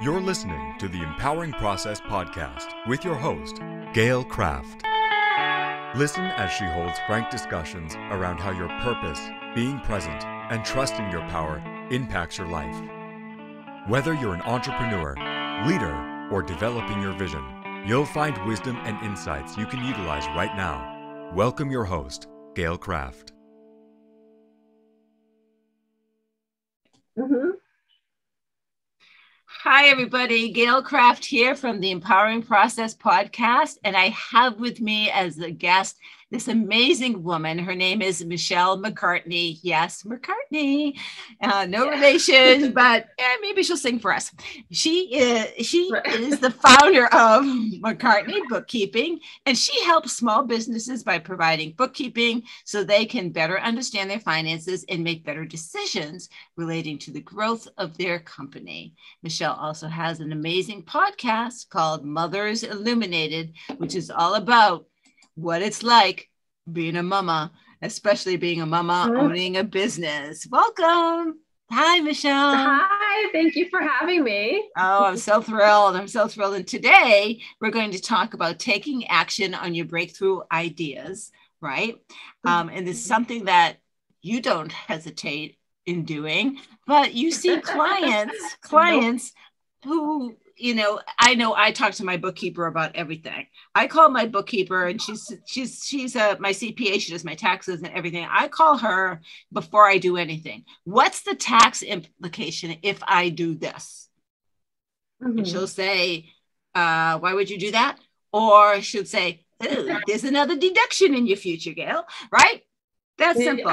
You're listening to the Empowering Process podcast with your host, Gail Kraft. Listen as she holds frank discussions around how your purpose, being present, and trusting your power impacts your life. Whether you're an entrepreneur, leader, or developing your vision, you'll find wisdom and insights you can utilize right now. Welcome your host, Gail Kraft. Hi, everybody. Gail Kraft here from the Empowering Process podcast. And I have with me as a guest this amazing woman. Her name is Michelle McCartney. Yes, McCartney. No relation, but maybe she'll sing for us. She is the founder of McCartney Bookkeeping, and she helps small businesses by providing bookkeeping so they can better understand their finances and make better decisions relating to the growth of their company. Michelle also has an amazing podcast called Mothers Illuminated, which is all about what it's like being a mama, especially being a mama owning a business. Welcome. Hi, Michelle. Hi, thank you for having me. Oh, I'm so thrilled. And today we're going to talk about taking action on your breakthrough ideas, right? And it's something that you don't hesitate in doing, but you see clients who, I know I talk to my bookkeeper about everything. I call my bookkeeper and she's my CPA. She does my taxes and everything. I call her before I do anything. What's the tax implication if I do this? And she'll say, why would you do that? Or she'll say, there's another deduction in your future, Gail, right? That's simple,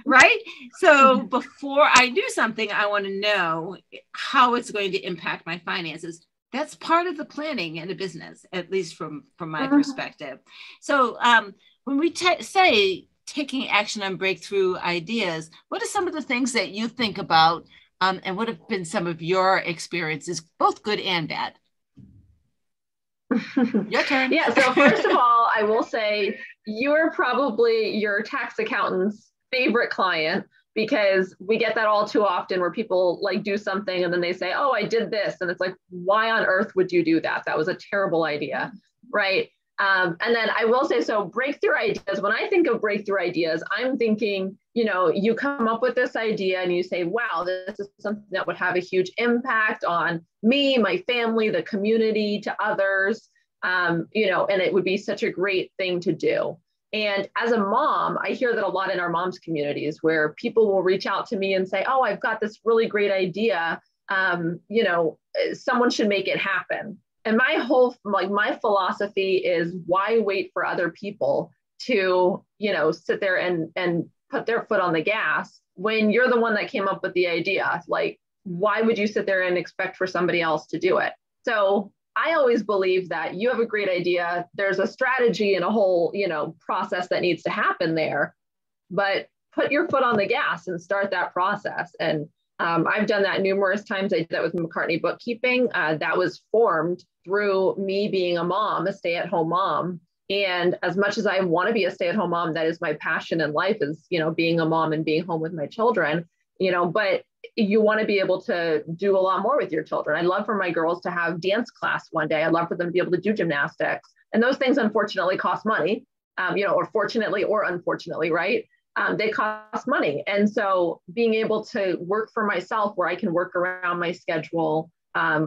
right? So before I do something, I want to know how it's going to impact my finances. That's part of the planning in a business, at least from my perspective. So when we say taking action on breakthrough ideas, what are some of the things that you think about and what have been some of your experiences, both good and bad? Your turn. Yeah. So first of all, I will say you're probably your tax accountant's favorite client, because we get that all too often where people like do something and then they say, oh, I did this. And it's like, why on earth would you do that? That was a terrible idea. Right. And then I will say, so breakthrough ideas, when I think of breakthrough ideas, I'm thinking, you come up with this idea and you say, wow, this is something that would have a huge impact on me, my family, the community, to others, and it would be such a great thing to do. And as a mom, I hear that a lot in our moms communities where people will reach out to me and say, oh, I've got this really great idea. Someone should make it happen. And my philosophy is, why wait for other people to, sit there and put their foot on the gas when you're the one that came up with the idea? Like, why would you sit there and expect for somebody else to do it? So I always believe that you have a great idea. There's a strategy and a whole, process that needs to happen there, but put your foot on the gas and start that process. And I've done that numerous times. I did that with McCartney Bookkeeping. That was formed through me being a mom, a stay-at-home mom. And as much as I want to be a stay-at-home mom, that is my passion in life, is, being a mom and being home with my children, but you want to be able to do a lot more with your children. I'd love for my girls to have dance class one day. I'd love for them to be able to do gymnastics. And those things, unfortunately, cost money, or fortunately or unfortunately, right? They cost money. And so being able to work for myself, where I can work around my schedule,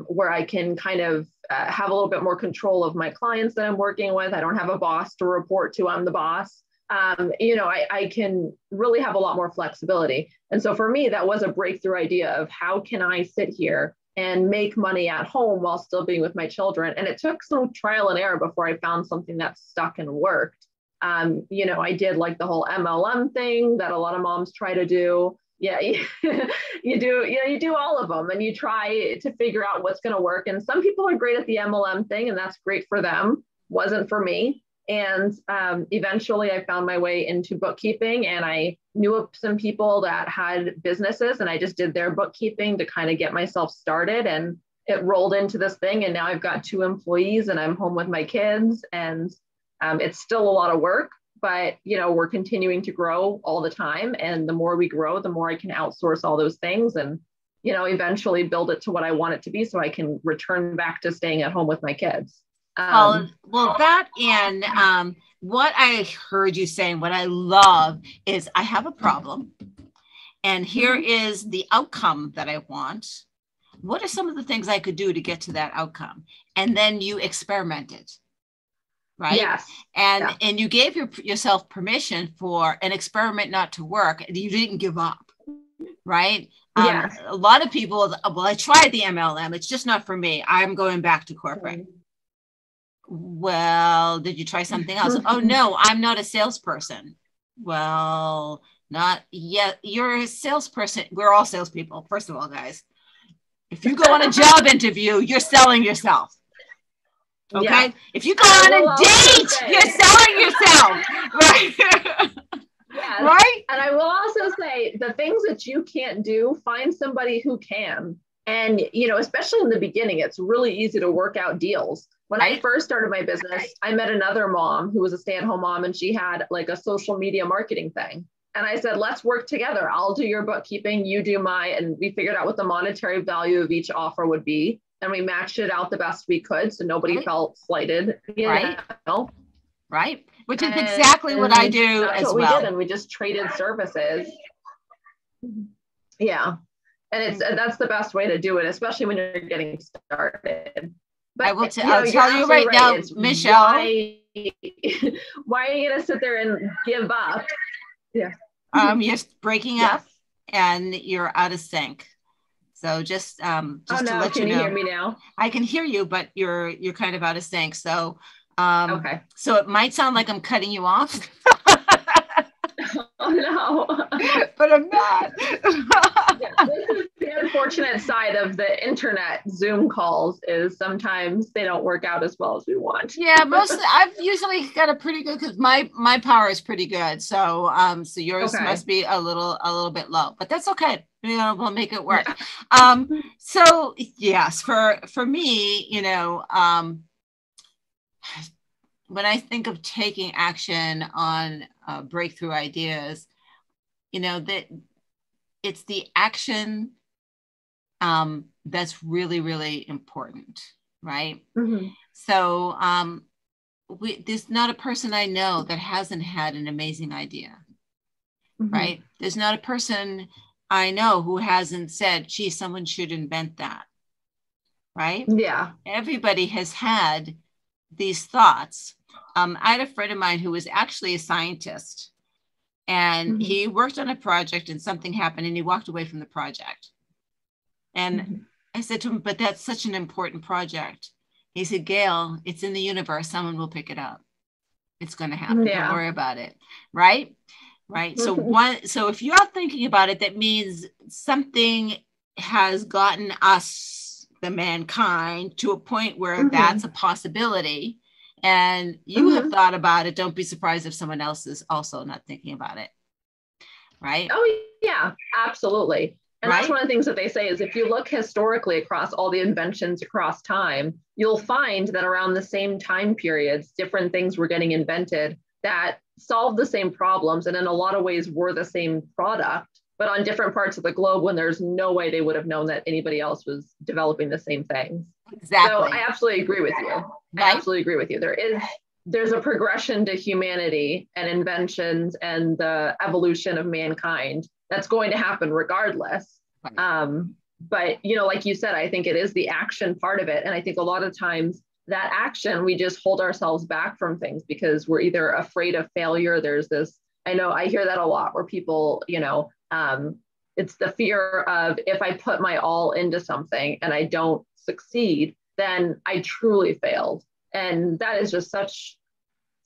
where I can kind of have a little bit more control of my clients that I'm working with. I don't have a boss to report to. I'm the boss. I can really have a lot more flexibility. And so for me, that was a breakthrough idea of, how can I sit here and make money at home while still being with my children? And it took some trial and error before I found something that stuck and worked. I did like the whole MLM thing that a lot of moms try to do. Yeah, you do all of them and you try to figure out what's going to work. And some people are great at the MLM thing, and that's great for them. Wasn't for me. And eventually I found my way into bookkeeping, and I knew of some people that had businesses, and I just did their bookkeeping to kind of get myself started, and it rolled into this thing. And now I've got 2 employees and I'm home with my kids, and it's still a lot of work, but we're continuing to grow all the time. And the more we grow, the more I can outsource all those things. And eventually build it to what I want it to be so I can return back to staying at home with my kids. Well, that and what I heard you saying, what I love is I have a problem and here is the outcome that I want. What are some of the things I could do to get to that outcome? And then you experimented, right? Yes. And you gave yourself permission for an experiment not to work. You didn't give up, right? Yes. A lot of people, well, I tried the MLM. It's just not for me. I'm going back to corporate. Well, did you try something else? Oh, no, I'm not a salesperson. Well, not yet. You're a salesperson. We're all salespeople. First of all, guys, if you go on a job interview, you're selling yourself. Okay. Yeah. If you go on a date, you're selling yourself. Right. Yes. Right. And I will also say the things that you can't do, find somebody who can. And, especially in the beginning, it's really easy to work out deals. When I first started my business, I met another mom who was a stay-at-home mom, and she had like a social media marketing thing. And I said, let's work together. I'll do your bookkeeping, you do mine. And we figured out what the monetary value of each offer would be. And we matched it out the best we could. So nobody felt slighted. Right. Which is exactly what I do as well. We did, and we just traded services. Yeah. And that's the best way to do it, especially when you're getting started. But I'll tell you right now, Michelle. Why are you going to sit there and give up? Yeah. You're breaking up and you're out of sync. So just to let you know. Can you hear me now? I can hear you, but you're kind of out of sync. So okay. So it might sound like I'm cutting you off. Oh no. But I'm not. This is the unfortunate side of the internet Zoom calls is sometimes they don't work out as well as we want. Yeah, I've usually got a pretty good because my power is pretty good. So so yours must be a little bit low, but that's okay. We'll make it work. So yes, for me, when I think of taking action on breakthrough ideas, that it's the action that's really, really important, right? Mm-hmm. So there's not a person I know that hasn't had an amazing idea, right? There's not a person I know who hasn't said, gee, someone should invent that, right? Yeah. Everybody has had these thoughts. I had a friend of mine who was actually a scientist, and he worked on a project and something happened and he walked away from the project. And I said to him, but that's such an important project. He said, Gail, it's in the universe. Someone will pick it up. It's going to happen. Yeah. Don't worry about it. Right. Right. So if you're thinking about it, that means something has gotten us, the mankind, to a point where that's a possibility. And you have thought about it. Don't be surprised if someone else is also not thinking about it. Right. Oh, yeah, absolutely. And that's one of the things that they say is if you look historically across all the inventions across time, you'll find that around the same time periods, different things were getting invented that solved the same problems and in a lot of ways were the same product, but on different parts of the globe when there's no way they would have known that anybody else was developing the same things. Exactly. So I absolutely agree with you. I absolutely agree with you. There's a progression to humanity and inventions and the evolution of mankind that's going to happen regardless. But, like you said, I think it is the action part of it. And I think a lot of times that action, we just hold ourselves back from things because we're either afraid of failure. There's this, I know I hear that a lot where people, it's the fear of if I put my all into something and I don't succeed, then I truly failed. And that is just such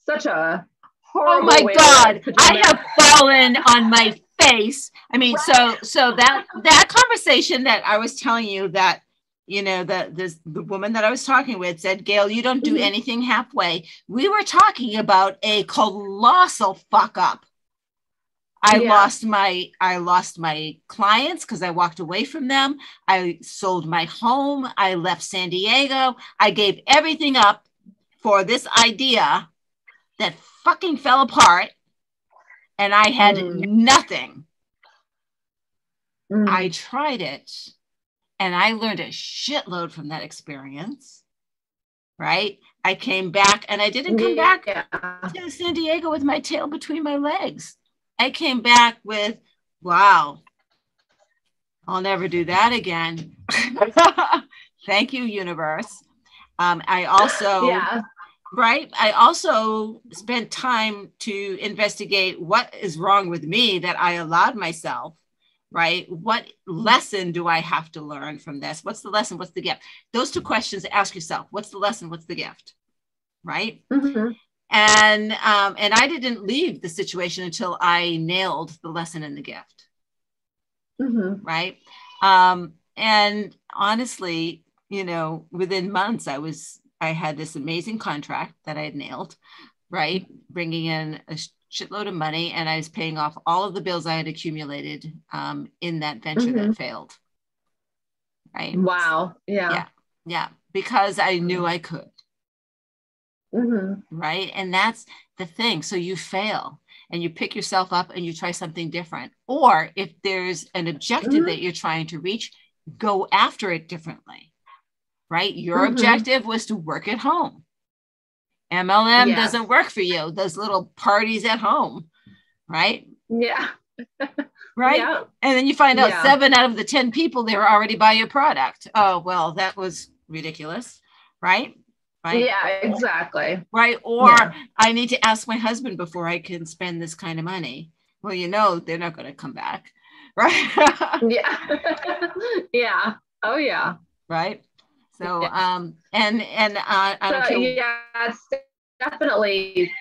a horrible way. Oh my God, I have fallen on my face. I mean, so that conversation that I was telling you that, the woman that I was talking with said, Gail, you don't do anything halfway. We were talking about a colossal fuck up. I lost my clients because I walked away from them. I sold my home. I left San Diego. I gave everything up for this idea that fucking fell apart. And I had nothing. I tried it. And I learned a shitload from that experience, right? I came back, and I didn't come back to San Diego with my tail between my legs. I came back with, wow, I'll never do that again. Thank you, universe. I also, right? I also spent time to investigate what is wrong with me that I allowed myself, right? What lesson do I have to learn from this? What's the lesson? What's the gift? Those two questions, ask yourself, what's the lesson? What's the gift? Right? Mm-hmm. And I didn't leave the situation until I nailed the lesson and the gift. Mm-hmm. Right? And honestly, you know, within months, I had this amazing contract that I had nailed, right? Bringing in a shitload of money, and I was paying off all of the bills I had accumulated in that venture that failed. Right? Wow. Yeah. Because I knew I could. Right? And that's the thing. So you fail and you pick yourself up and you try something different. Or if there's an objective that you're trying to reach, go after it differently. Right? Your objective was to work at home. MLM doesn't work for you. Those little parties at home, right? Yeah. Right? Yeah. And then you find out 7 out of the 10 people there already buy your product. Oh, well, that was ridiculous. Right? Right? Yeah, exactly. Right? Or I need to ask my husband before I can spend this kind of money. Well, you know, they're not going to come back. Right? Yeah. Oh, yeah. Right? So, I don't care. Yeah, it's definitely.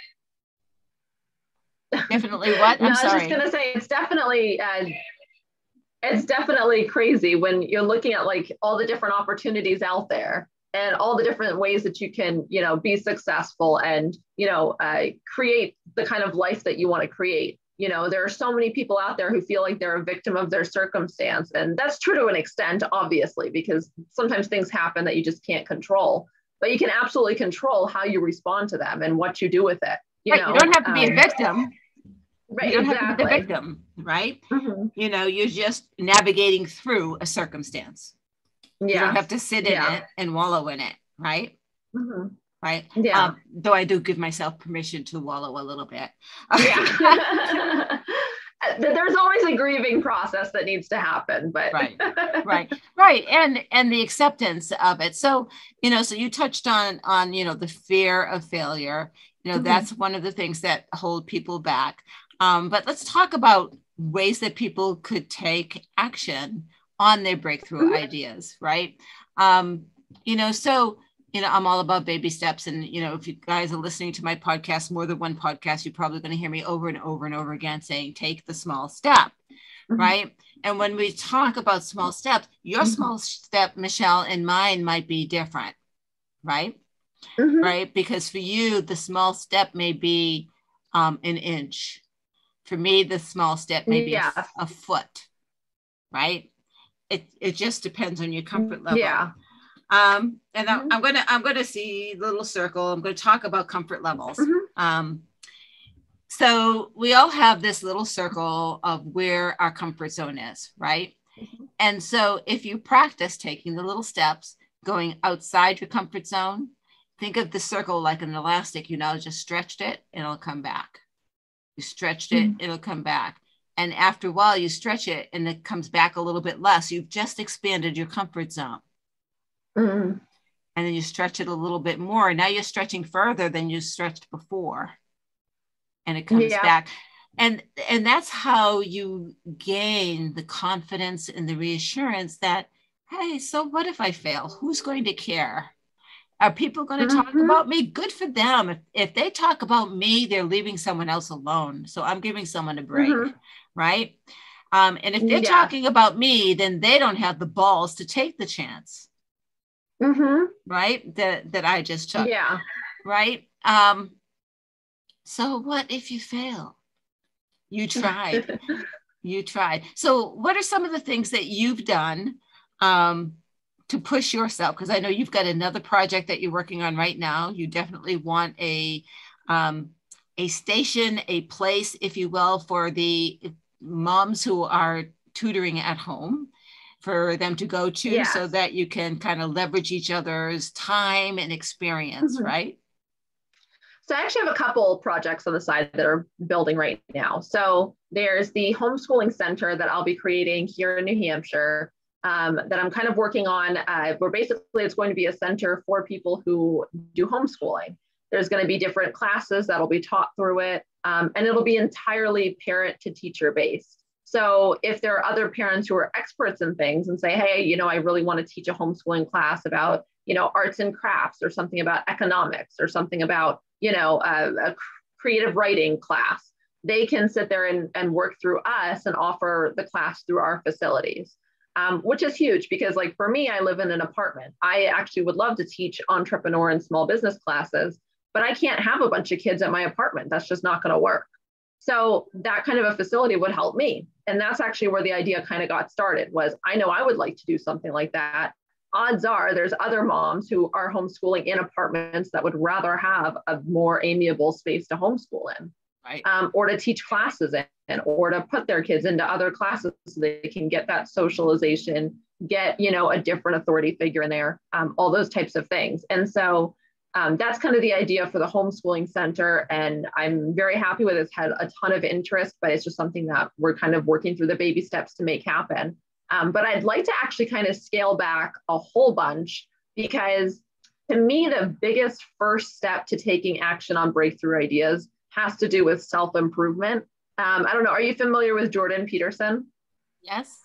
Definitely what? I'm sorry. I was just gonna say it's definitely crazy when you're looking at like all the different opportunities out there and all the different ways that you can, you know, be successful and, you know, create the kind of life that you want to create. You know, there are so many people out there who feel like they're a victim of their circumstance. And that's true to an extent, obviously, because sometimes things happen that you just can't control. But you can absolutely control how you respond to them and what you do with it. You don't have to be a victim. Right, you don't have to be the victim, right? You know, you're just navigating through a circumstance. You don't have to sit in it and wallow in it, right? Right? Yeah. Though I do give myself permission to wallow a little bit. There's always a grieving process that needs to happen, but right. And the acceptance of it. So, you know, so you touched on, you know, the fear of failure. You know, that's one of the things that hold people back. But let's talk about ways that people could take action on their breakthrough ideas, right? You know, so, you know, I'm all about baby steps. And, you know, if you guys are listening to my podcast, more than one podcast, you're probably going to hear me over and over and over again saying, take the small step, right? And when we talk about small steps, your small step, Michelle, and mine might be different, right? Right? Because for you, the small step may be an inch. For me, the small step may be a foot, right? It just depends on your comfort level. And I'm gonna see little circle. I'm going to talk about comfort levels. So we all have this little circle of where our comfort zone is, right? And so if you practice taking the little steps, going outside your comfort zone, think of the circle like an elastic. You know, just stretched it and it'll come back. You stretched it, it'll come back. And after a while, you stretch it and it comes back a little bit less. You've just expanded your comfort zone. And then you stretch it a little bit more. Now you're stretching further than you stretched before. And it comes back. And that's how you gain the confidence and the reassurance that, hey, so what if I fail? Who's going to care? Are people going to talk about me? Good for them. If they talk about me, they're leaving someone else alone. So I'm giving someone a break, right? And if they're talking about me, then they don't have the balls to take the chance, right? That I just took, right? So what if you fail? You tried. You tried. So what are some of the things that you've done to push yourself? Because I know you've got another project that you're working on right now. You definitely want a station, a place, if you will, for the moms who are tutoring at home. for them to go to, Yes. so that you can kind of leverage each other's time and experience, right? So I actually have a couple projects on the side that are building right now. So there's the Homeschooling Center that I'll be creating here in New Hampshire, that I'm kind of working on, where basically it's going to be a center for people who do homeschooling. There's going to be different classes that'll be taught through it, and it'll be entirely parent to teacher based. So if there are other parents who are experts in things and say, hey, I really want to teach a homeschooling class about, arts and crafts, or something about economics, or something about, a creative writing class, they can sit there and work through us and offer the class through our facilities, which is huge because, like, for me, I live in an apartment. I actually would love to teach entrepreneur and small business classes, but I can't have a bunch of kids at my apartment. That's just not going to work. So that kind of a facility would help me. And that's actually where the idea kind of got started. Was I know I would like to do something like that. Odds are there's other moms who are homeschooling in apartments that would rather have a more amiable space to homeschool in, right? Or to teach classes in, or to put their kids into other classes so they can get that socialization, get, a different authority figure in there, all those types of things. And so that's kind of the idea for the Homeschooling Center. And I'm very happy with it. It's had a ton of interest, but it's just something that we're kind of working through the baby steps to make happen. But I'd like to actually kind of scale back a whole bunch, because to me, the biggest first step to taking action on breakthrough ideas has to do with self-improvement. I don't know. Are you familiar with Jordan Peterson? Yes.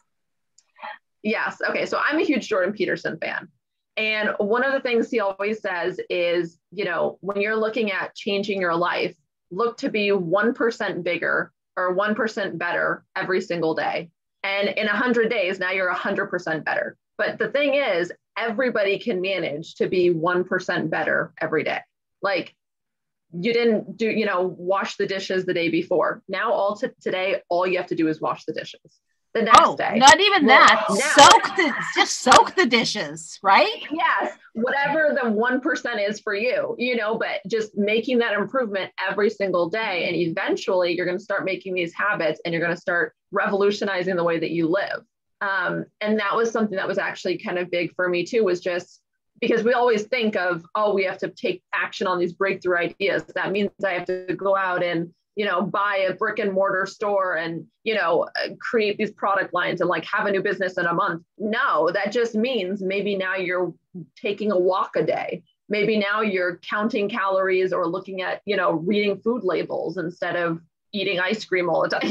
Yes. Okay. So I'm a huge Jordan Peterson fan. And one of the things he always says is, when you're looking at changing your life, look to be 1% bigger or 1% better every single day. And in 100 days, now you're 100% better. But the thing is, everybody can manage to be 1% better every day. Like, you didn't do, wash the dishes the day before. Now today, all you have to do is wash the dishes. The next day. Not even that. Soak the dishes, right? Yes. Whatever the 1% is for you, but just making that improvement every single day. And eventually you're going to start making these habits, and you're going to start revolutionizing the way that you live. And that was something that was actually kind of big for me too, was just because we always think of, we have to take action on these breakthrough ideas. That means I have to go out and, buy a brick and mortar store and, create these product lines and like have a new business in a month. No, that just means maybe now you're taking a walk a day. Maybe now you're counting calories or looking at, reading food labels instead of eating ice cream all the time,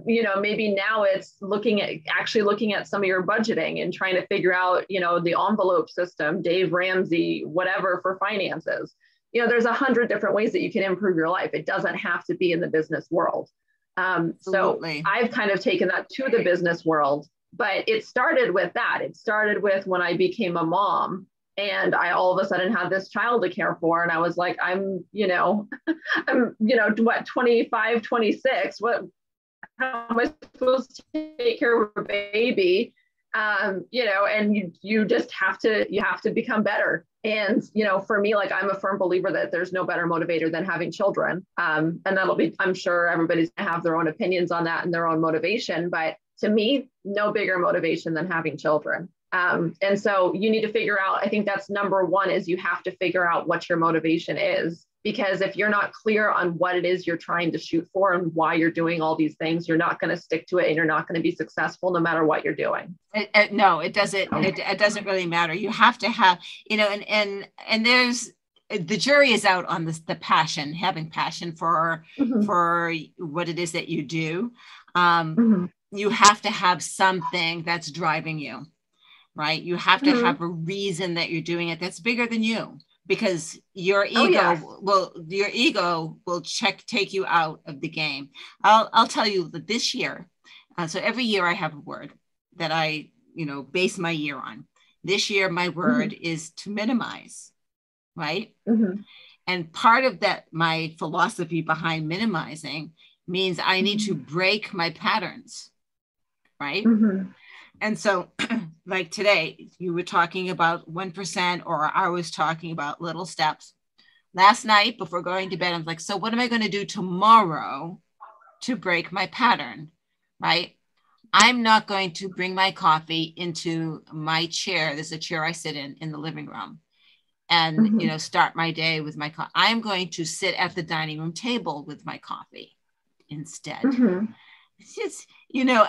maybe now it's looking at some of your budgeting and trying to figure out, the envelope system, Dave Ramsey, whatever, for finances. There's 100 different ways that you can improve your life. It doesn't have to be in the business world. So I've kind of taken that to the business world, but it started with that. It started with when I became a mom and I all of a sudden had this child to care for. And I was like, I'm 25, 26, how am I supposed to take care of a baby? And you just have to become better. And, for me, like, I'm a firm believer that there's no better motivator than having children. And I'm sure everybody's gonna have their own opinions on that and their own motivation, but to me, no bigger motivation than having children. And so you need to figure out, I think that's number one, is you have to figure out what your motivation is. Because if you're not clear on what it is you're trying to shoot for and why you're doing all these things, you're not going to stick to it, and you're not going to be successful no matter what you're doing. No, it doesn't. It doesn't really matter. You have to have, and there's, the jury is out on this, the passion, having passion for what it is that you do. You have to have something that's driving you, right? You have to have a reason that you're doing it that's bigger than you. Because your ego will take you out of the game. I'll tell you that this year, so every year I have a word that I, base my year on. This year, my word is to minimize, right? And part of that, my philosophy behind minimizing means I need to break my patterns, right? And so like today, you were talking about 1%, or I was talking about little steps. Last night, before going to bed, I was like, so what am I going to do tomorrow to break my pattern, right? I'm not going to bring my coffee into my chair. There's a chair I sit in the living room, and, you know, start my day with my coffee. I'm going to sit at the dining room table with my coffee instead. It's just, you know,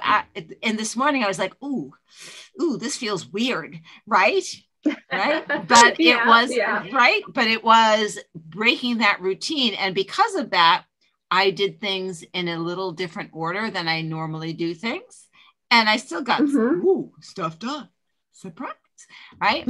and this morning I was like, ooh, this feels weird, right? Right. But it was right. But it was breaking that routine. And because of that, I did things in a little different order than I normally do things. And I still got stuff done. Surprise. Right.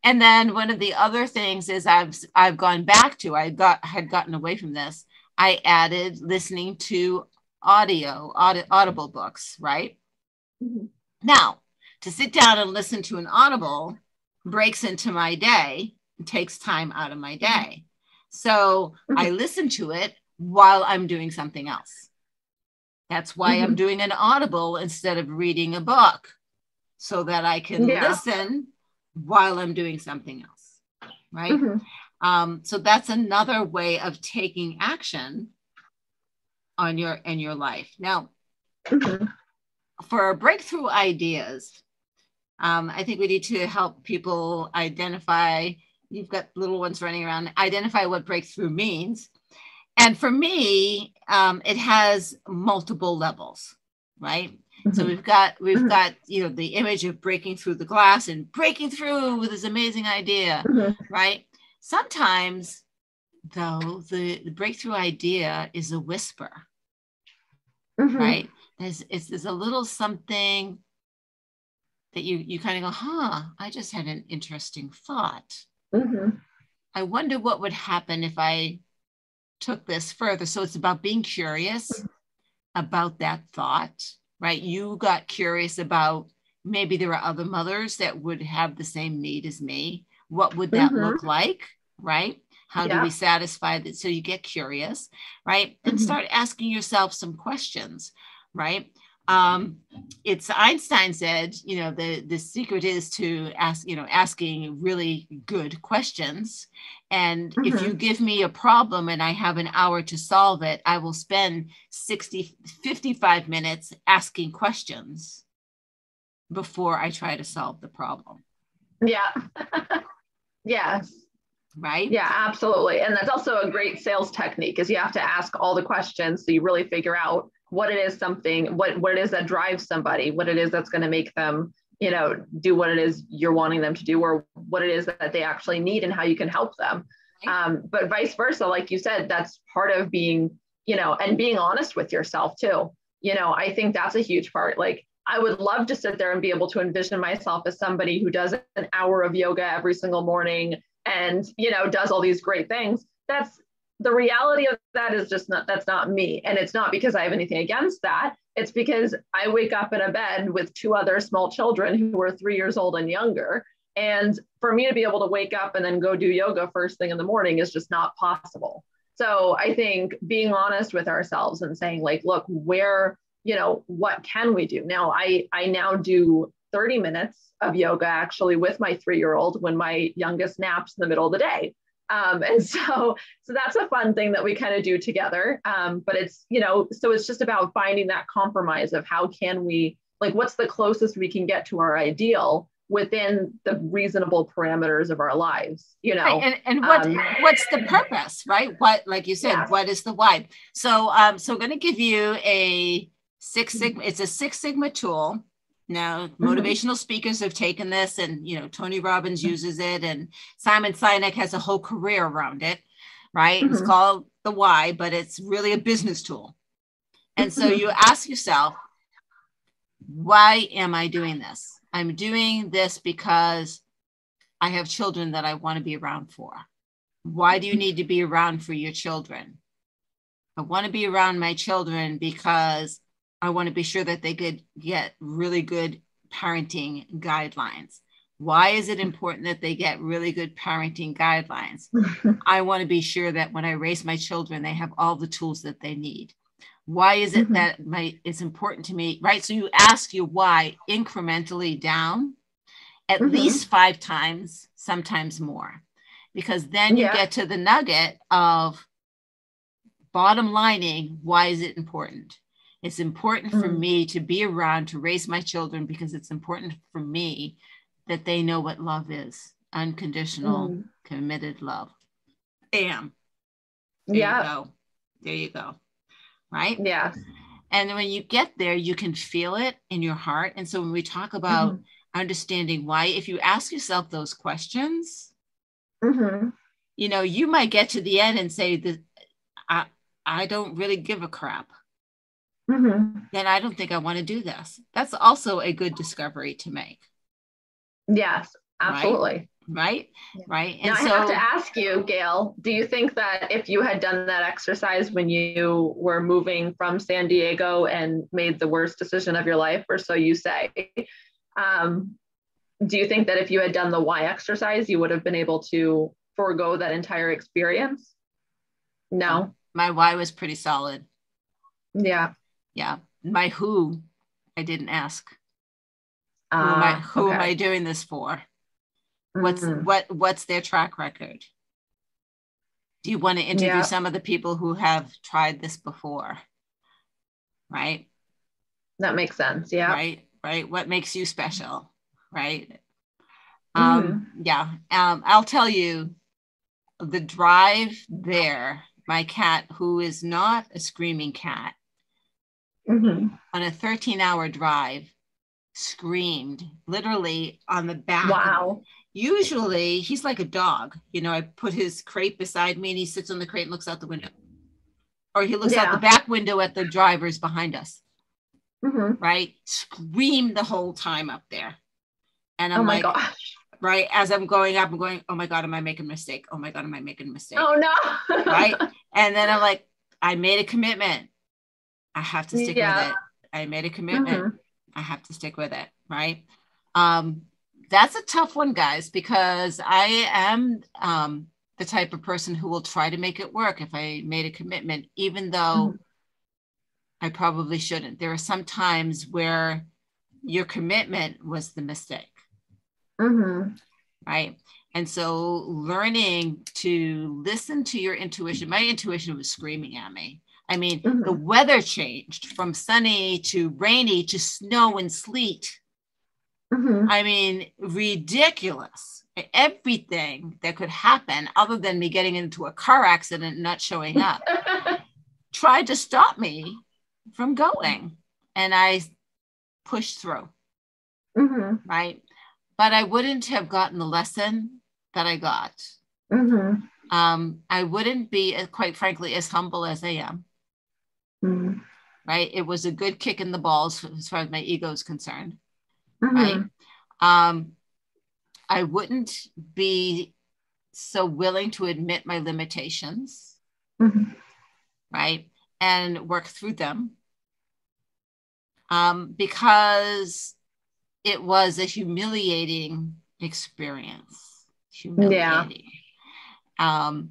And then one of the other things is I've gone back to, had gotten away from this. I added listening to Audible books, right? Now, to sit down and listen to an Audible breaks into my day, takes time out of my day. So I listen to it while I'm doing something else. That's why I'm doing an Audible instead of reading a book, so that I can listen while I'm doing something else, right? So that's another way of taking action in your life. Now, for breakthrough ideas, I think we need to help people identify. You've got little ones running around, identify what breakthrough means. And for me, it has multiple levels, right? So we've got, you know, the image of breaking through the glass and breaking through with this amazing idea, right? Sometimes, though, the breakthrough idea is a whisper, right? There's a little something that you kind of go, I just had an interesting thought. I wonder what would happen if I took this further. So it's about being curious about that thought, right? You got curious about, maybe there are other mothers that would have the same need as me. What would that look like, right? How do we satisfy that? So you get curious, right? And start asking yourself some questions, right? It's Einstein said, you know, the secret is to ask, you know, asking really good questions. And if you give me a problem and I have an hour to solve it, I will spend 55 minutes asking questions before I try to solve the problem. Yes. Right? Yeah, absolutely. And that's also a great sales technique, is you have to ask all the questions so you really figure out what it is what it is that drives somebody, what it is that's going to make them, you know, do what it is you're wanting them to do, or what it is that they actually need and how you can help them. But vice versa, like you said, that's part of being, you know, and being honest with yourself too. You know, I think that's a huge part. Like, I would love to sit there and be able to envision myself as somebody who does an hour of yoga every single morning and, you know, does all these great things. That's the reality of that is just that's not me. And it's not because I have anything against that. It's because I wake up in a bed with two other small children who are 3 years old and younger. And for me to be able to wake up and then go do yoga first thing in the morning is just not possible. So I think being honest with ourselves and saying, like, look, where, you know, what can we do? Now, I now do 30 minutes of yoga actually with my 3-year-old when my youngest naps in the middle of the day. And so that's a fun thing that we kind of do together. But it's, you know, so it's just about finding that compromise of how can we, like, what's the closest we can get to our ideal within the reasonable parameters of our lives, you know? Right. And what's the purpose, right? What, like you said, what is the why? So, so I'm going to give you a Six Sigma. It's a Six Sigma tool. Now, motivational speakers have taken this, and, you know, Tony Robbins uses it, and Simon Sinek has a whole career around it, right? It's called the why, but it's really a business tool. And so you ask yourself, why am I doing this? I'm doing this because I have children that I want to be around for. Why do you need to be around for your children? I want to be around my children because I want to be sure that they could get really good parenting guidelines. Why is it important that they get really good parenting guidelines? I want to be sure that when I raise my children, they have all the tools that they need. Why is it that it's important to me, right? So you ask your why incrementally down at least 5 times, sometimes more, because then you get to the nugget of bottom lining. Why is it important? It's important for me to be around to raise my children because it's important for me that they know what love is. Unconditional, committed love. Bam. There you go. There you go. Right? Yeah. And when you get there, you can feel it in your heart. And so when we talk about understanding why, if you ask yourself those questions, you know, you might get to the end and say that I don't really give a crap. Then I don't think I want to do this. That's also a good discovery to make. Yes, absolutely. Right. And now, I have to ask you, Gail, do you think that if you had done that exercise when you were moving from San Diego and made the worst decision of your life, or so you say, do you think that if you had done the why exercise, you would have been able to forego that entire experience? No. My why was pretty solid. Yeah. My who, I didn't ask. Who am I doing this for? What's their track record? Do you want to interview some of the people who have tried this before? Right. That makes sense. Yeah. Right. What makes you special? Right. I'll tell you, the drive there, my cat, who is not a screaming cat, on a 13-hour drive, screamed literally on the back. Wow. Usually he's like a dog. You know, I put his crate beside me and he sits on the crate and looks out the window. Or he looks out the back window at the drivers behind us. Right? Screamed the whole time up there. And I'm like, gosh. Right, as I'm going up, I'm going, oh my God, am I making a mistake? Oh my God, am I making a mistake? Oh no. Right? And then I'm like, I made a commitment. I have to stick with it. I made a commitment. I have to stick with it. Right? That's a tough one, guys, because I am the type of person who will try to make it work if I made a commitment, even though I probably shouldn't. There are some times where your commitment was the mistake. Right. And so learning to listen to your intuition, my intuition was screaming at me. I mean, the weather changed from sunny to rainy to snow and sleet. I mean, ridiculous. Everything that could happen other than me getting into a car accident and not showing up tried to stop me from going. And I pushed through. Right. But I wouldn't have gotten the lesson that I got. I wouldn't be, quite frankly, as humble as I am. Right. It was a good kick in the balls as far as my ego is concerned. Right. I wouldn't be so willing to admit my limitations. Right. And work through them. Because it was a humiliating experience. Humiliating. And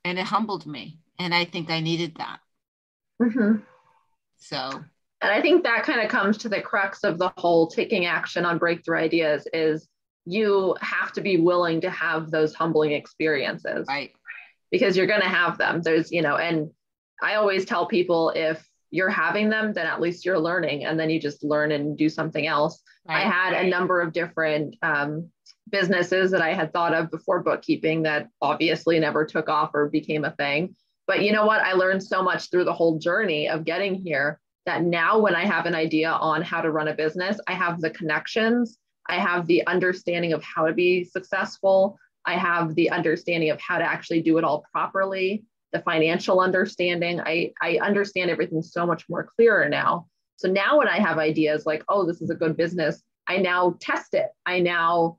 it humbled me. And I think I needed that. So. And I think that kind of comes to the crux of the whole taking action on breakthrough ideas is you have to be willing to have those humbling experiences. Right. Because you're going to have them. There's, and I always tell people if you're having them, then at least you're learning, and then you just learn and do something else. Right. I had a number of different businesses that I had thought of before bookkeeping that obviously never took off or became a thing. But you know what? I learned so much through the whole journey of getting here that now when I have an idea on how to run a business, I have the connections, I have the understanding of how to be successful. I have the understanding of how to actually do it all properly. The financial understanding, I understand everything so much more clearer now. So now when I have ideas like, oh, this is a good business, I now test it. I now,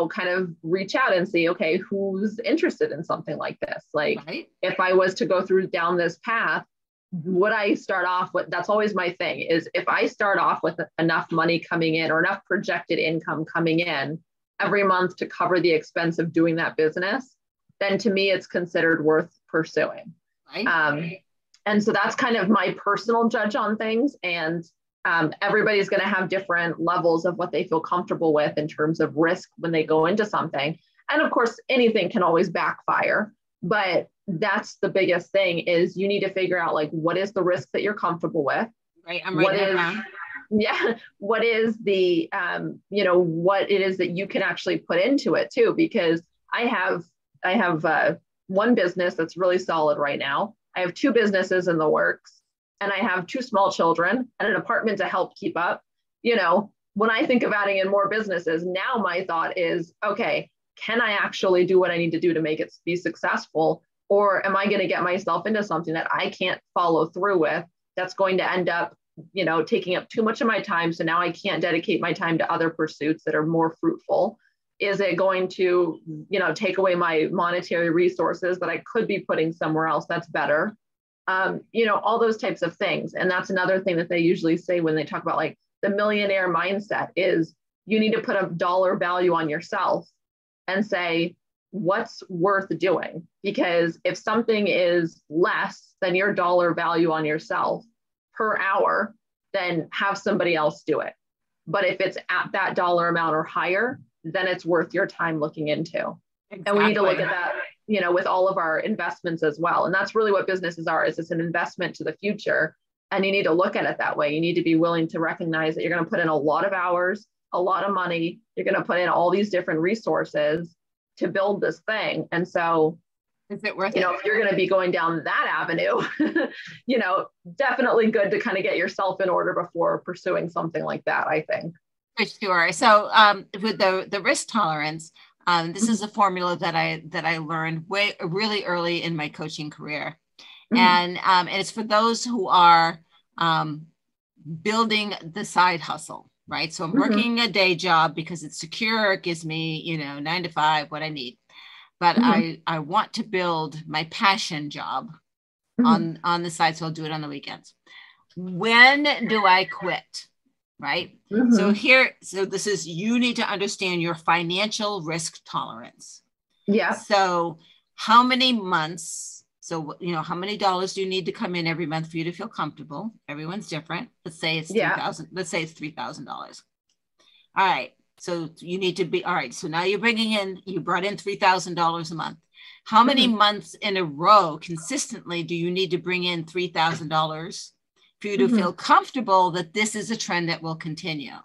kind of reach out and see, okay, who's interested in something like this? Like if I was to go down this path, would I start off with, that's always my thing is if I start off with enough money coming in or enough projected income coming in every month to cover the expense of doing that business, then to me, it's considered worth pursuing. And so that's kind of my personal judge on things. And everybody's going to have different levels of what they feel comfortable with in terms of risk when they go into something. And of course, anything can always backfire. But that's the biggest thing, is you need to figure out like, what is the risk that you're comfortable with? Right. I'm writing it down. Yeah. What is the, what it is that you can actually put into it too, because I have one business that's really solid right now. I have two businesses in the works, and I have two small children and an apartment to help keep up. When I think of adding in more businesses, now my thought is, okay, can I actually do what I need to do to make it be successful? Or am I going to get myself into something that I can't follow through with, that's going to end up, taking up too much of my time? So now I can't dedicate my time to other pursuits that are more fruitful. Is it going to, take away my monetary resources that I could be putting somewhere else that's better? All those types of things. And that's another thing that they usually say when they talk about like the millionaire mindset, is you need to put a dollar value on yourself and say, what's worth doing? Because if something is less than your dollar value on yourself per hour, then have somebody else do it. But if it's at that dollar amount or higher, then it's worth your time looking into. Exactly. And we need to look at that, with all of our investments as well. And that's really what businesses are, is it's an investment to the future. And you need to look at it that way. You need to be willing to recognize that you're going to put in a lot of hours, a lot of money. You're going to put in all these different resources to build this thing. And so, is it worth it? If you're going to be going down that avenue, definitely good to kind of get yourself in order before pursuing something like that, I think. For sure. So with the risk tolerance, this is a formula that I learned really early in my coaching career. And it's for those who are building the side hustle, right? So I'm working a day job because it's secure. It gives me, 9 to 5, what I need. But I want to build my passion job on the side. So I'll do it on the weekends. When do I quit? Right. So this is, you need to understand your financial risk tolerance. Yeah. So how many months? So, how many dollars do you need to come in every month for you to feel comfortable? Everyone's different. Let's say it's $3,000. Let's say it's $3,000. All right. So you need to be, all right. So now you brought in $3,000 a month. How many months in a row consistently do you need to bring in $3,000 for you to feel comfortable that this is a trend that will continue?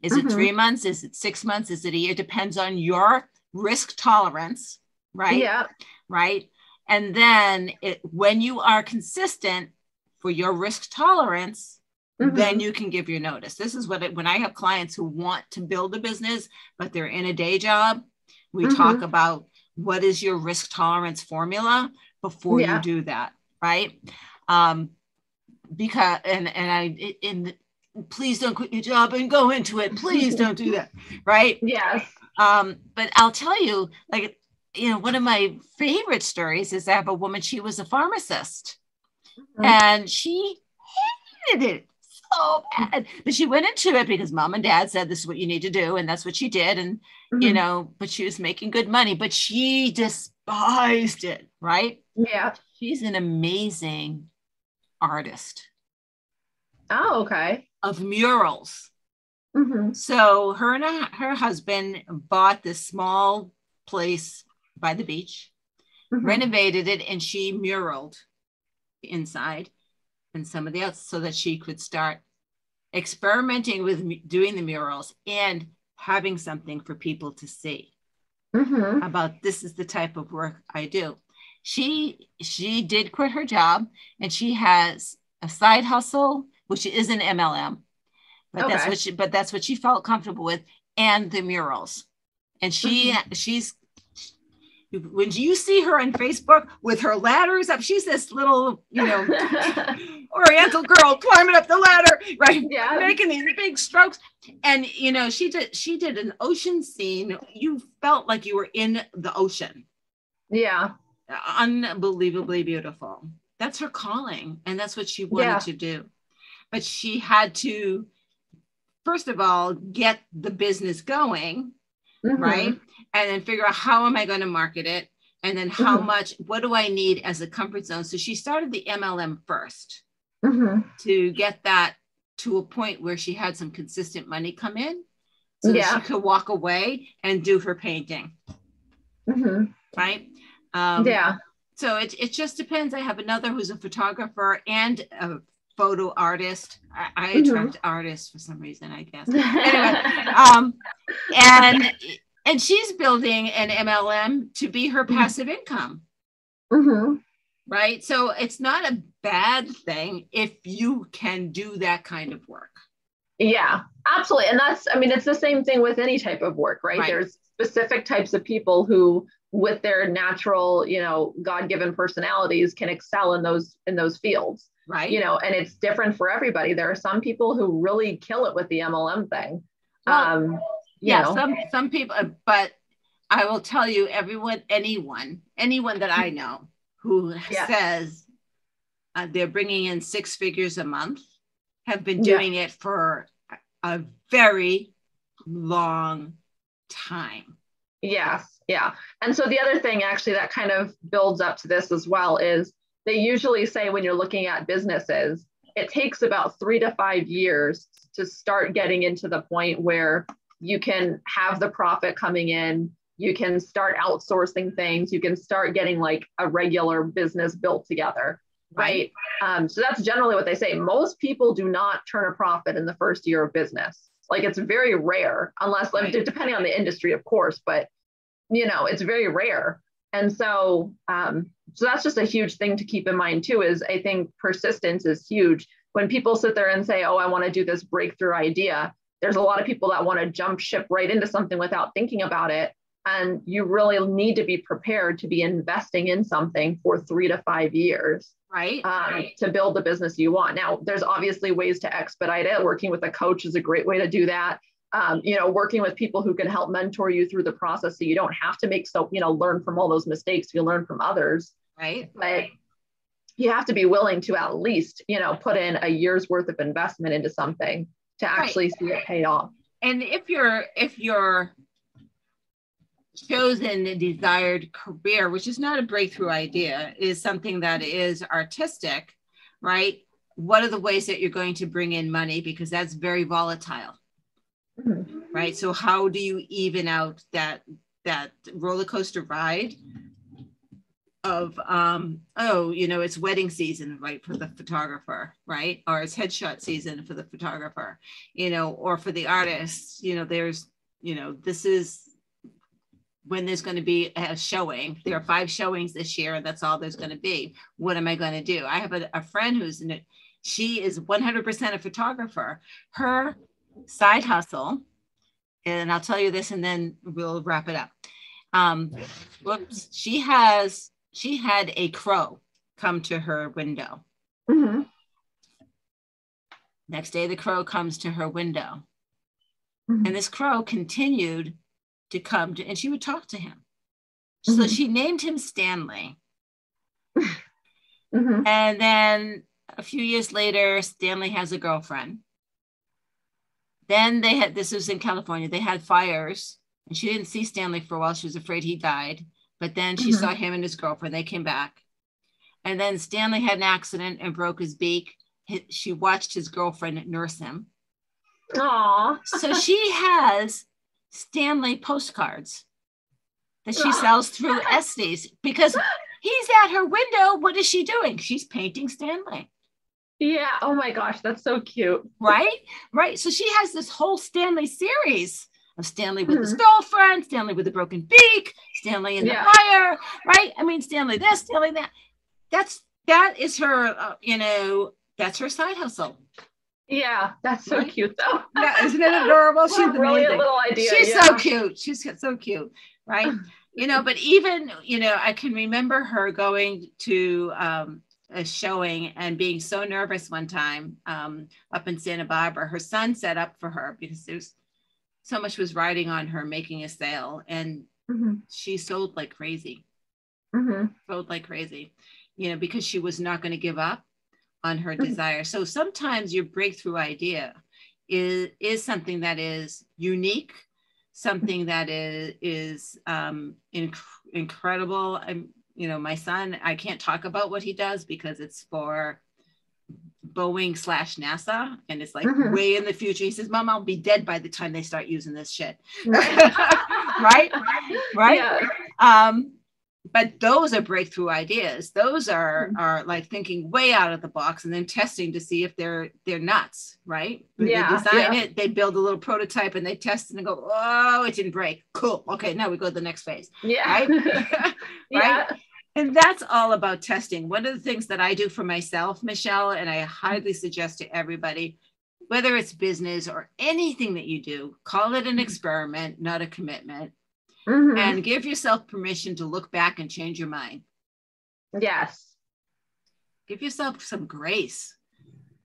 Is it 3 months? Is it 6 months? Is it a year? It depends on your risk tolerance, right? Yeah. Right. And then when you are consistent for your risk tolerance, then you can give your notice. This is when I have clients who want to build a business, but they're in a day job, we talk about what is your risk tolerance formula before you do that, right? Because please don't quit your job and go into it. Please don't do that, right? Yes. But I'll tell you, like, one of my favorite stories is I have a woman, she was a pharmacist and she hated it so bad, but she went into it because mom and dad said, this is what you need to do. And that's what she did. And, but she was making good money, but she despised it. Right. Yeah. She's an amazing artist. Oh, okay. Of murals. So her and her husband bought this small place by the beach, renovated it, and she muraled inside and some of the outside so that she could start experimenting with doing the murals and having something for people to see about, this is the type of work I do. She did quit her job, and she has a side hustle, which is an MLM, but that's what she felt comfortable with, and the murals. And she's, when you see her on Facebook with her ladders up, she's this little, Oriental girl climbing up the ladder, right? Yeah. Making these big strokes. And, she did an ocean scene. You felt like you were in the ocean. Yeah. Unbelievably beautiful. That's her calling. And that's what she wanted to do. But she had to, first of all, get the business going, right? And then figure out, how am I going to market it? And then how much, what do I need as a comfort zone? So she started the MLM first to get that to a point where she had some consistent money come in so that she could walk away and do her painting. Right. So it just depends. I have another who's a photographer and a photo artist. I attract artists for some reason, I guess. Anyway, and she's building an MLM to be her passive income. Right. So it's not a bad thing if you can do that kind of work. Yeah, absolutely. And that's, I mean, it's the same thing with any type of work, right? There's specific types of people who, with their natural, you know, God-given personalities, can excel in those fields. Right. You know, and it's different for everybody. There are some people who really kill it with the MLM thing. Well, some people, but I will tell you, anyone that I know who says they're bringing in 6 figures a month have been doing it for a very long time. Yes. Yeah. And so the other thing actually that kind of builds up to this as well is they usually say when you're looking at businesses, it takes about 3 to 5 years to start getting into the point where you can have the profit coming in, you can start outsourcing things, you can start getting like a regular business built together. Right. So that's generally what they say. Most people do not turn a profit in the first year of business. Like it's very rare, unless depending on the industry, of course, but you know, it's very rare. And so, so that's just a huge thing to keep in mind too, is I think persistence is huge. When people sit there and say, oh, I want to do this breakthrough idea, there's a lot of people that want to jump ship right into something without thinking about it. And you really need to be prepared to be investing in something for 3 to 5 years. Right. To build the business you want. Now, there's obviously ways to expedite it. Working with a coach is a great way to do that. You know, working with people who can help mentor you through the process so you don't have to learn from all those mistakes. You learn from others. Right. But you have to be willing to at least, you know, put in a year's worth of investment into something to actually see it paid off. And if you're chosen a desired career, which is not a breakthrough idea, is something that is artistic, right? What are the ways that you're going to bring in money? Because that's very volatile, right? So how do you even out that roller coaster ride of, it's wedding season, right, for the photographer, right? Or it's headshot season for the photographer, or for the artist, there's, this is when there's going to be a showing. There are 5 showings this year, and that's all there's going to be. What am I going to do? I have a friend she is 100% a photographer. Her side hustle, and I'll tell you this and then we'll wrap it up. She had a crow come to her window. Next day, the crow comes to her window. And this crow continued to come to, and she would talk to him. So she named him Stanley. And then a few years later, Stanley has a girlfriend. Then this was in California, they had fires, and she didn't see Stanley for a while. She was afraid he died. But then she saw him and his girlfriend. They came back. And then Stanley had an accident and broke his beak. She watched his girlfriend nurse him. Aww. So she has Stanley postcards that she sells through Estes, because he's at her window. What is she doing? She's painting Stanley. Yeah. Oh my gosh, that's so cute. Right. So she has this whole Stanley series of Stanley with his girlfriend, Stanley with a broken beak, Stanley in the fire. Right. I mean, Stanley this, Stanley that. That is her. That's her side hustle. Yeah, that's so cute though. Yeah, isn't it adorable? She's really a little idea. She's so cute. She's so cute, right? But even, I can remember her going to a showing and being so nervous one time up in Santa Barbara. Her son set up for her because there's so much was riding on her making a sale, and she sold like crazy. Sold like crazy, because she was not going to give up on her desire. So sometimes your breakthrough idea is something that is unique, something that is incredible. My son, I can't talk about what he does because it's for Boeing/NASA, and it's like way in the future. He says, Mom, I'll be dead by the time they start using this shit. Right. Yeah. But those are breakthrough ideas. Those are like thinking way out of the box and then testing to see if they're nuts, right? Yeah, they design it, they build a little prototype and they test it and go, oh, it didn't break. Cool. Okay, now we go to the next phase. Yeah. Right? Yeah. Right? And that's all about testing. One of the things that I do for myself, Michelle, and I highly suggest to everybody, whether it's business or anything that you do, call it an experiment, not a commitment. Mm-hmm. And give yourself permission to look back and change your mind. Yes. Give yourself some grace.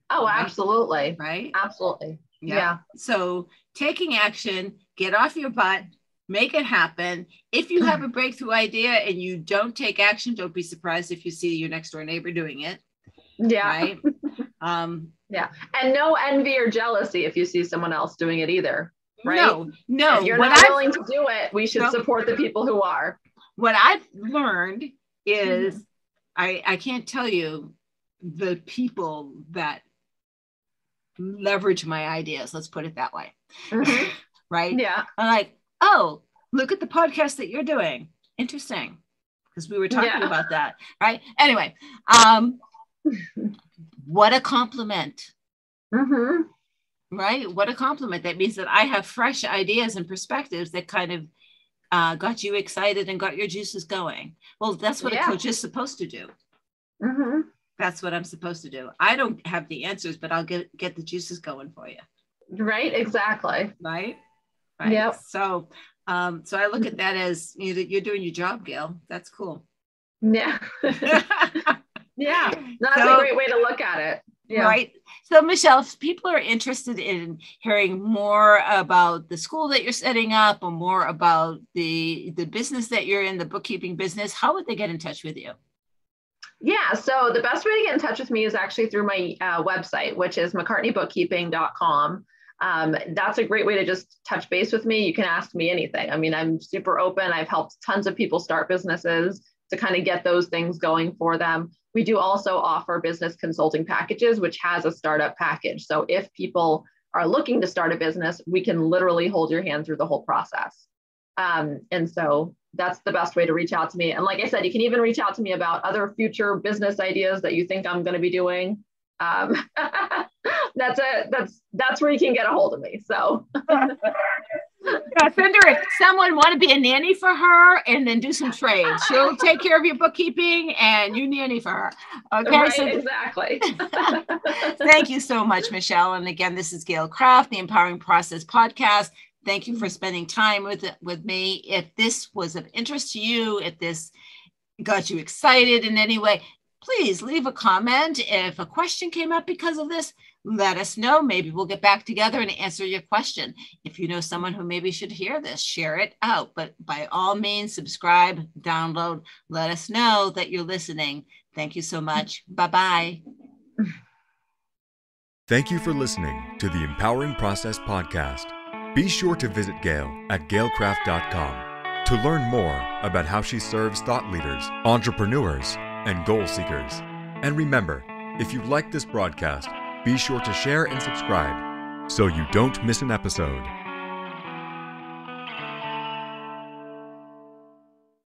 Oh, right? Absolutely. Right? Absolutely. Yeah. So taking action, get off your butt, make it happen. If you have a breakthrough idea and you don't take action, don't be surprised if you see your next door neighbor doing it. Yeah. Right? Yeah. And no envy or jealousy if you see someone else doing it either. Right? No. If you're not willing to do it, we should support the people who are. What I've learned is I can't tell you the people that leverage my ideas. Let's put it that way. Mm-hmm. Right? Yeah. I'm like, oh, look at the podcast that you're doing. Interesting. Because we were talking about that. Right? Anyway, what a compliment. Mm-hmm. Right? What a compliment. That means that I have fresh ideas and perspectives that kind of got you excited and got your juices going. Well, that's what a coach is supposed to do. Mm-hmm. That's what I'm supposed to do. I don't have the answers, but I'll get the juices going for you. Right? Exactly. Right? Yep. So I look at that as you're doing your job, Gail. That's cool. Yeah. Yeah. That's a great way to look at it. Yeah. Right. So, Michelle, if people are interested in hearing more about the school that you're setting up or more about the business that you're in, the bookkeeping business, how would they get in touch with you? Yeah. So the best way to get in touch with me is actually through my website, which is McCartneyBookkeeping.com. That's a great way to just touch base with me. You can ask me anything. I mean, I'm super open. I've helped tons of people start businesses to kind of get those things going for them. We do also offer business consulting packages, which has a startup package. So if people are looking to start a business, we can literally hold your hand through the whole process. And so that's the best way to reach out to me. And like I said, you can even reach out to me about other future business ideas that you think I'm going to be doing. That's where you can get a hold of me. So send her someone want to be a nanny for her and then do some trades. She'll take care of your bookkeeping and you nanny for her. Okay. Right, exactly. Thank you so much, Michelle. And again, this is Gail Craft, the Empowering Process Podcast. Thank you for spending time with me. If this was of interest to you, if this got you excited in any way, please leave a comment. If a question came up because of this, let us know. Maybe we'll get back together and answer your question. If you know someone who maybe should hear this, share it out. But by all means, subscribe, download, let us know that you're listening. Thank you so much. Bye-bye. Thank you for listening to the Empowering Process Podcast. Be sure to visit Gail at gailcraft.com to learn more about how she serves thought leaders, entrepreneurs, and goal seekers. And remember, if you like this broadcast, be sure to share and subscribe so you don't miss an episode.